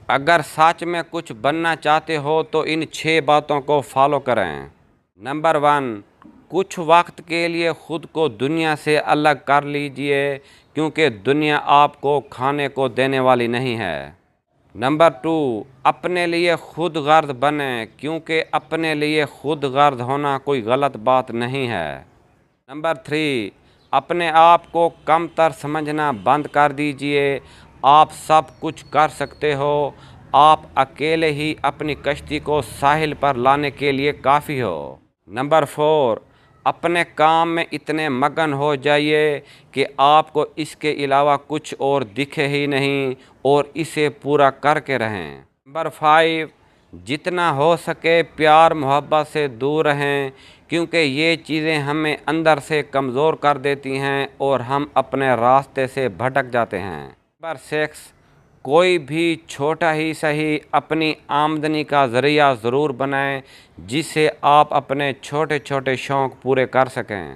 اگر سچ میں کچھ بننا چاہتے ہو تو ان 6 باتوں کو فالو کریں۔ نمبر 1، کچھ وقت کے لیے خود کو دنیا سے الگ کر لیجئے، کیونکہ دنیا آپ کو کھانے کو دینے والی نہیں ہے۔ نمبر 2، اپنے لیے خود غرض بنیں، کیونکہ اپنے لیے خود غرض ہونا کوئی غلط بات نہیں ہے۔ نمبر 3، اپنے آپ کو کم تر سمجھنا بند کر دیجئے، آپ سب کچھ کر سکتے ہو، آپ اکیلے ہی اپنی کشتی کو ساحل پر لانے کے لیے کافی ہو۔ نمبر 4، اپنے کام میں اتنے مگن ہو جائیے کہ آپ کو اس کے علاوہ کچھ اور دکھے ہی نہیں اور اسے پورا کر کے رہیں۔ نمبر 5، جتنا ہو سکے پیار محبت سے دور رہیں، کیونکہ یہ چیزیں ہمیں اندر سے کمزور کر دیتی ہیں اور ہم اپنے راستے سے بھٹک جاتے ہیں۔ نمبر 6، کوئی بھی چھوٹا ہی صحیح اپنی آمدنی کا ذریعہ ضرور بنائیں، جس سے آپ اپنے چھوٹے چھوٹے شوق پورے کر سکیں۔